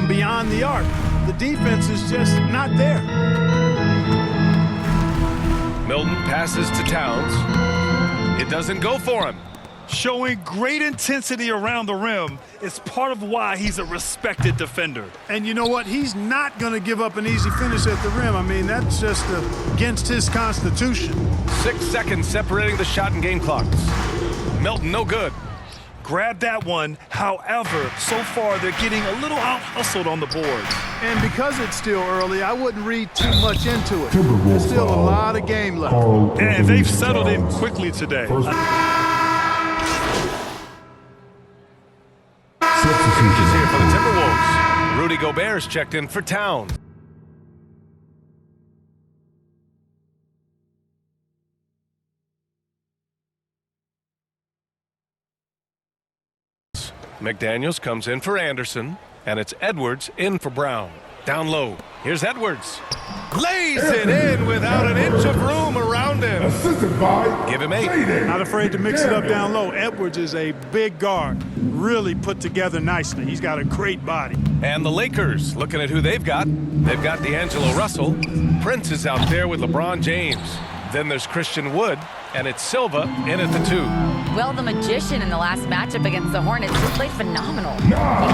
from beyond the arc. The defense is just not there. Milton passes to Towns. It doesn't go for him. Showing great intensity around the rim is part of why he's a respected defender. And you know what? He's not going to give up an easy finish at the rim. I mean, that's just against his constitution. 6 seconds separating the shot and game clocks. Milton, no good. Grab that one. However, so far they're getting a little out-hustled on the boards. And because it's still early, I wouldn't read too much into it. There's still a lot of game left. And they've settled in quickly today. Substitutions here for the Timberwolves. Rudy Gobert's checked in for Towns. McDaniels comes in for Anderson, and it's Edwards in for Brown. Down low. Here's Edwards. Lays it in without an inch of room around him. Give him 8. Not afraid to mix it up down low. Edwards is a big guard. Really put together nicely. He's got a great body. And the Lakers, looking at who they've got. They've got D'Angelo Russell. Prince is out there with LeBron James. Then there's Christian Wood, and it's Silva in at the 2. Well, the Magician in the last matchup against the Hornets, he played phenomenal. He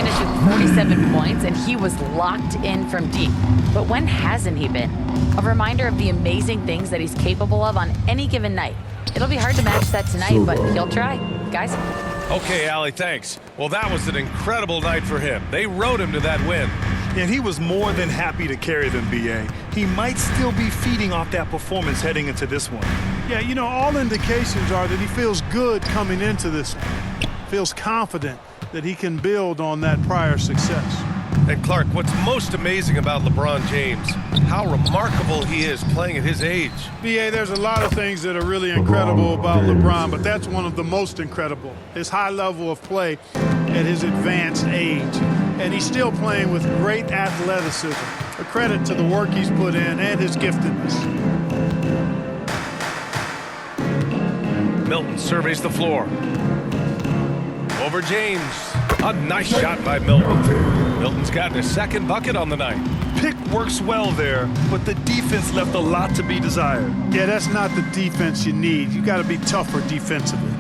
finished with 47 points, and he was locked in from deep. But when hasn't he been? A reminder of the amazing things that he's capable of on any given night. It'll be hard to match that tonight, but he'll try. Guys? Okay, Allie, thanks. Well, that was an incredible night for him. They rode him to that win. And he was more than happy to carry them, B.A. He might still be feeding off that performance heading into this one. Yeah, you know, all indications are that he feels good coming into this one. Feels confident that he can build on that prior success. And Clark, what's most amazing about LeBron James, how remarkable he is playing at his age. B.A., there's a lot of things that are really incredible about LeBron, but that's one of the most incredible. His high level of play at his advanced age. And he's still playing with great athleticism. A credit to the work he's put in and his giftedness. Milton surveys the floor. Over James. A nice shot by Milton. Milton's gotten his second bucket on the night. Pick works well there, but the defense left a lot to be desired. Yeah, that's not the defense you need. You got to be tougher defensively.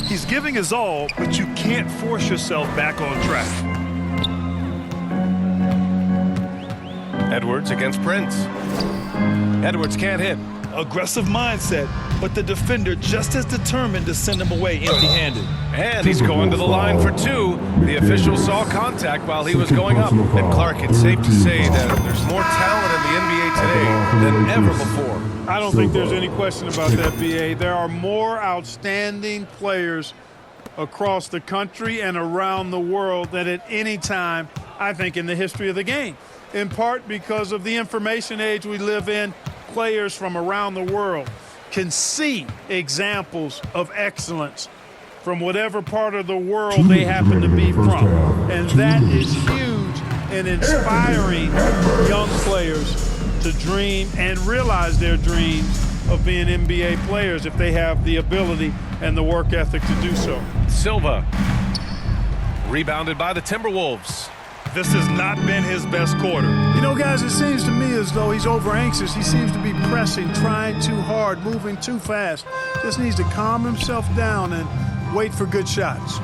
He's giving his all, but you can't force yourself back on track. Edwards against Prince. Edwards can't hit. Aggressive mindset, but the defender just as determined to send him away empty-handed. And he's going to the line for 2. The official saw contact while he was going up. And Clark, it's safe to say that there's more talent in the NBA today than ever before. I don't think there's any question about that, B.A. There are more outstanding players across the country and around the world than at any time, I think, in the history of the game. In part because of the information age we live in, players from around the world can see examples of excellence from whatever part of the world they happen to be from. And that is huge in inspiring young players to dream and realize their dreams of being NBA players if they have the ability and the work ethic to do so. Silva. Rebounded by the Timberwolves. This has not been his best quarter. You know, guys, it seems to me as though he's over-anxious. He seems to be pressing, trying too hard, moving too fast. Just needs to calm himself down and wait for good shots.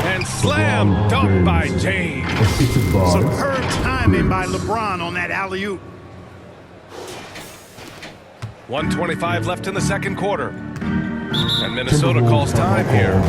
And slam dunk by James. Superb timing by LeBron on that alley-oop. 1:25 left in the second quarter. And Minnesota calls time here.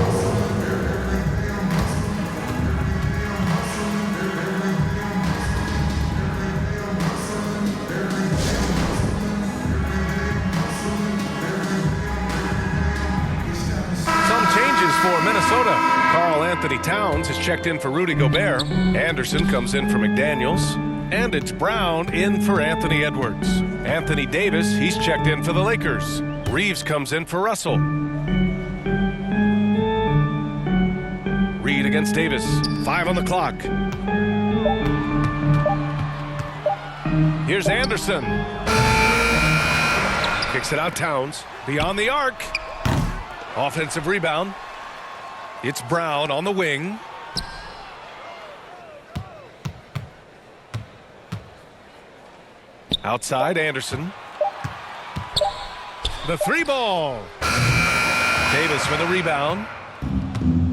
For Minnesota, Karl Anthony Towns has checked in for Rudy Gobert. Anderson comes in for McDaniels. And it's Brown in for Anthony Edwards. Anthony Davis, he's checked in for the Lakers. Reeves comes in for Russell. Reed against Davis. 5 on the clock. Here's Anderson. Kicks it out, Towns. Beyond the arc. Offensive rebound. It's Brown on the wing. Outside, Anderson. The 3-ball. Davis with a rebound.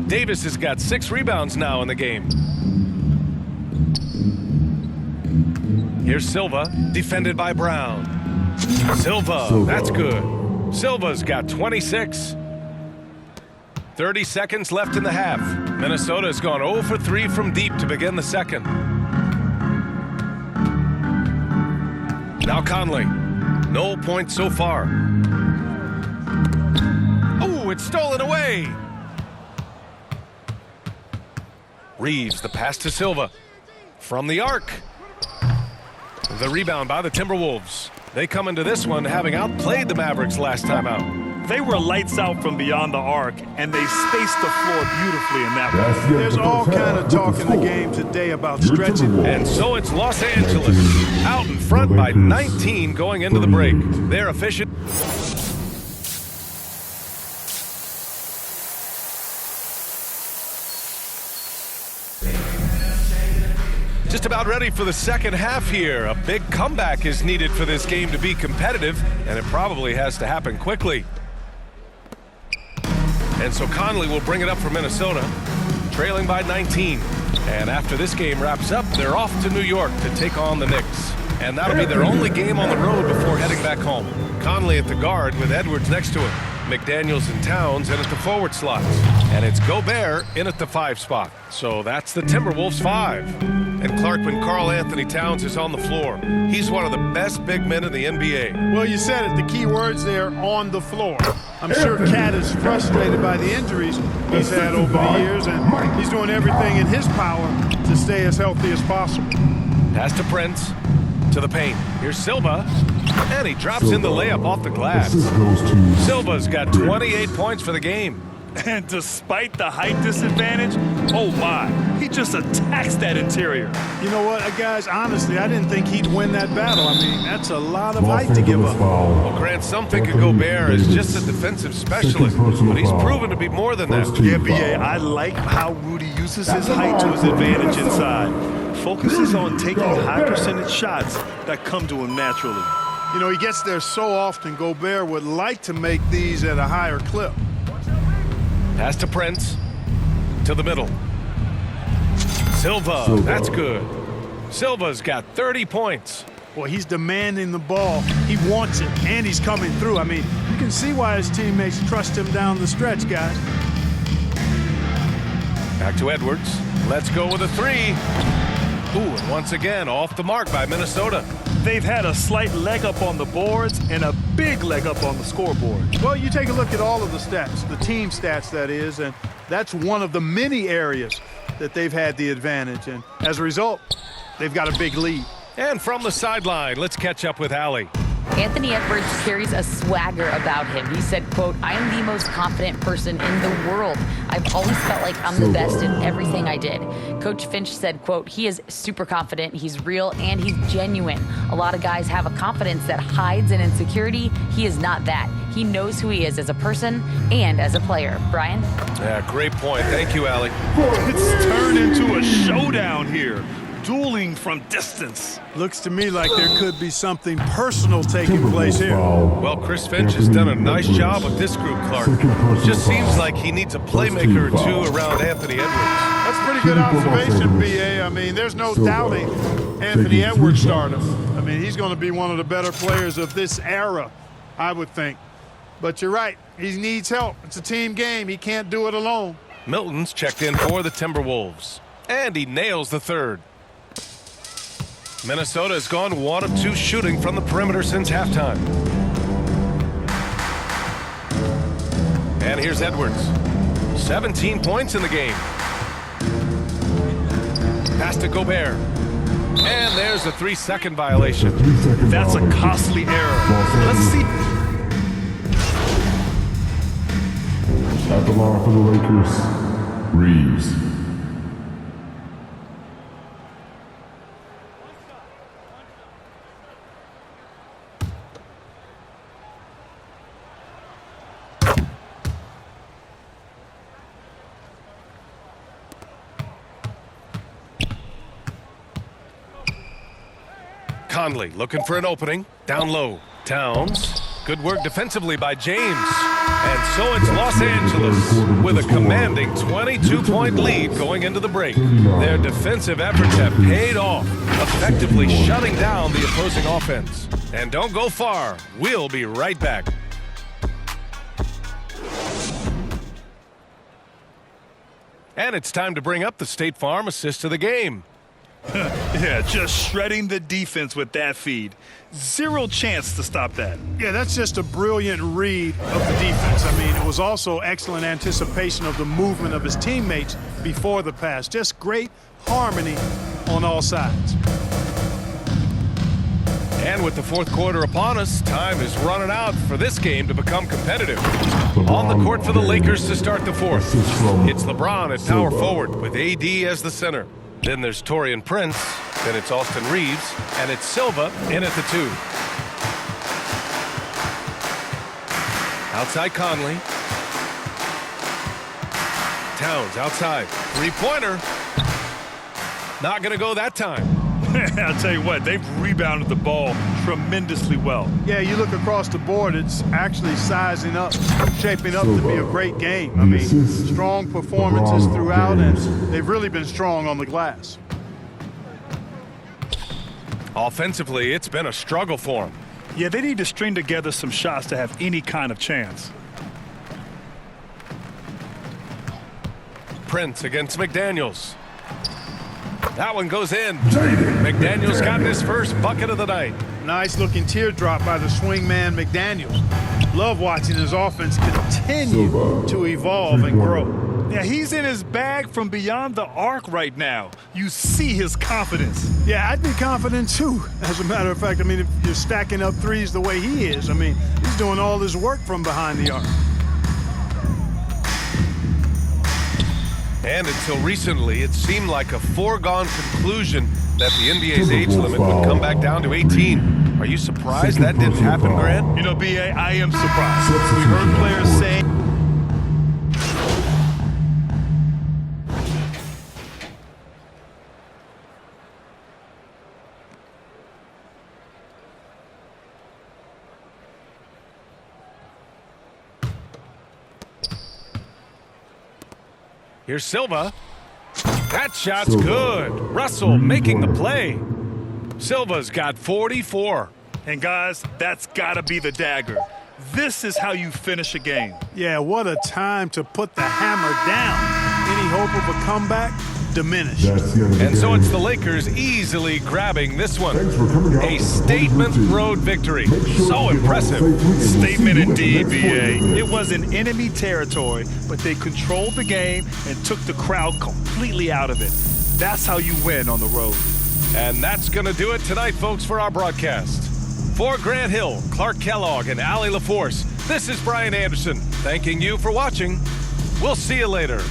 Davis has got 6 rebounds now in the game. Here's Silva, defended by Brown. Silva, that's good. Silva's got 26. 30 seconds left in the half. Minnesota has gone 0 for 3 from deep to begin the second. Now Conley. No points so far. Oh, it's stolen away. Reeves, the pass to Silva. From the arc. The rebound by the Timberwolves. They come into this one having outplayed the Mavericks last time out. They were lights out from beyond the arc, and they spaced the floor beautifully in that one. There's all kind of talk in the game today about stretching. And so it's Los Angeles out in front by 19 going into the break. They're efficient. Just about ready for the second half here. A big comeback is needed for this game to be competitive, and it probably has to happen quickly. And so Conley will bring it up for Minnesota, trailing by 19. And after this game wraps up, they're off to New York to take on the Knicks. And that'll be their only game on the road before heading back home. Conley at the guard with Edwards next to him. McDaniels and Towns in at the forward slots. And it's Gobert in at the 5 spot. So that's the Timberwolves 5. And Clarkman Karl Anthony Towns is on the floor. He's one of the best big men in the NBA. Well, you said it. The key words there, on the floor. I'm sure Cat is frustrated by the injuries he's had over the years, and he's doing everything in his power to stay as healthy as possible. Pass to Prince. To the paint. Here's Silva. And he drops in the layup off the glass. Silva's got 28 points for the game. And despite the height disadvantage, oh my, he just attacks that interior. You know what, guys, honestly, I didn't think he'd win that battle. I mean, that's a lot of height to give up. Well, Grant, some think of Gobert as just a defensive specialist, but he's proven to be more than that. Yeah, B.A., I like how Rudy uses his height to his advantage inside. Focuses on taking high percentage shots that come to him naturally. You know, he gets there so often. Gobert would like to make these at a higher clip. Pass to Prince. To the middle. Silva, that's good. Silva's got 30 points. Well, he's demanding the ball. He wants it, and he's coming through. I mean, you can see why his teammates trust him down the stretch, guys. Back to Edwards. Let's go with a 3. Ooh, and once again, off the mark by Minnesota. They've had a slight leg up on the boards and a big leg up on the scoreboard. Well, you take a look at all of the stats, the team stats, that is, and that's one of the many areas that they've had the advantage. And as a result, they've got a big lead. And from the sideline, let's catch up with Allie. Anthony Edwards carries a swagger about him. He said, quote, "I am the most confident person in the world. I've always felt like I'm the best in everything I did." Coach Finch said, quote, "He is super confident, he's real, and he's genuine. A lot of guys have a confidence that hides an insecurity. He is not that. He knows who he is as a person and as a player." Brian? Yeah, great point. Thank you, Allie. It's turned into a showdown here. Dueling from distance. Looks to me like there could be something personal taking place here. Well, Chris Finch has done a nice job with this group, Clark. Just seems like he needs a playmaker or two around Anthony Edwards. That's a pretty good observation, B.A. I mean, there's no doubting Anthony Edwards' stardom. I mean, he's going to be one of the better players of this era, I would think. But you're right. He needs help. It's a team game. He can't do it alone. Milton's checked in for the Timberwolves. And he nails the third. Minnesota has gone 1 of 2 shooting from the perimeter since halftime. And here's Edwards. 17 points in the game. Pass to Gobert. And there's a 3-second violation. That's a costly error. Let's see. At the line for the Lakers, Reeves. Conley looking for an opening. Down low. Towns. Good work defensively by James. And so it's Los Angeles with a commanding 22-point lead going into the break. Their defensive efforts have paid off, effectively shutting down the opposing offense. And don't go far. We'll be right back. And it's time to bring up the State Farm assist of the game. Yeah, just shredding the defense with that feed. Zero chance to stop that. Yeah, that's just a brilliant read of the defense. I mean, it was also excellent anticipation of the movement of his teammates before the pass. Just great harmony on all sides. And with the fourth quarter upon us, time is running out for this game to become competitive. On the court for the Lakers to start the fourth. It's LeBron at power forward with AD as the center. Then there's Taurean Prince, then it's Austin Reeves, and it's Silva in at the 2. Outside Conley. Towns outside. Three-pointer. Not going to go that time. I'll tell you what, they've rebounded the ball tremendously well. Yeah, you look across the board, it's actually sizing up, shaping up to be a great game. I mean, strong performances throughout, and they've really been strong on the glass. Offensively, it's been a struggle for them. Yeah, they need to string together some shots to have any kind of chance. Prince against McDaniels. That one goes in. McDaniels got his first bucket of the night. Nice looking teardrop by the swing man McDaniels. Love watching his offense continue to evolve and grow. Yeah, he's in his bag from beyond the arc right now. You see his confidence. Yeah, I'd be confident too. As a matter of fact, I mean, if you're stacking up threes the way he is, I mean, he's doing all his work from behind the arc. And until recently, it seemed like a foregone conclusion that the NBA's age limit would come back down to 18. Are you surprised that didn't happen, Grant? You know, B.A., I am surprised. We heard players saying... Here's Silva. That shot's good. Russell making the play. Silva's got 44. And guys, that's got to be the dagger. This is how you finish a game. Yeah, what a time to put the hammer down. Any hope of a comeback? Diminished. And so it's the Lakers easily grabbing this one. A statement road victory. So impressive. Statement indeed, B.A. It was in enemy territory, but they controlled the game and took the crowd completely out of it. That's how you win on the road. And that's going to do it tonight, folks, for our broadcast. For Grant Hill, Clark Kellogg, and Allie LaForce, this is Brian Anderson, thanking you for watching. We'll see you later.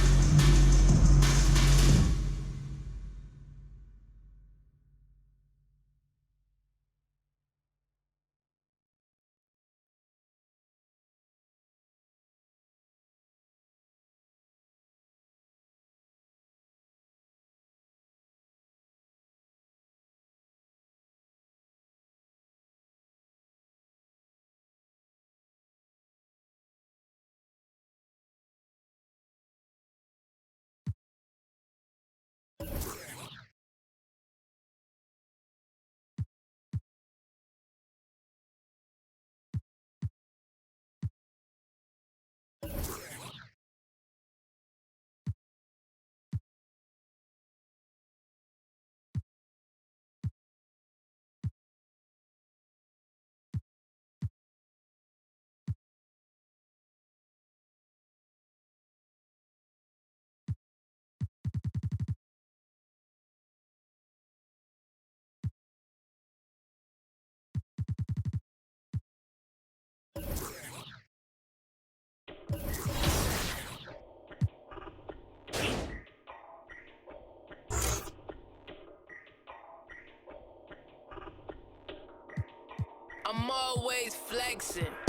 I'm always flexing.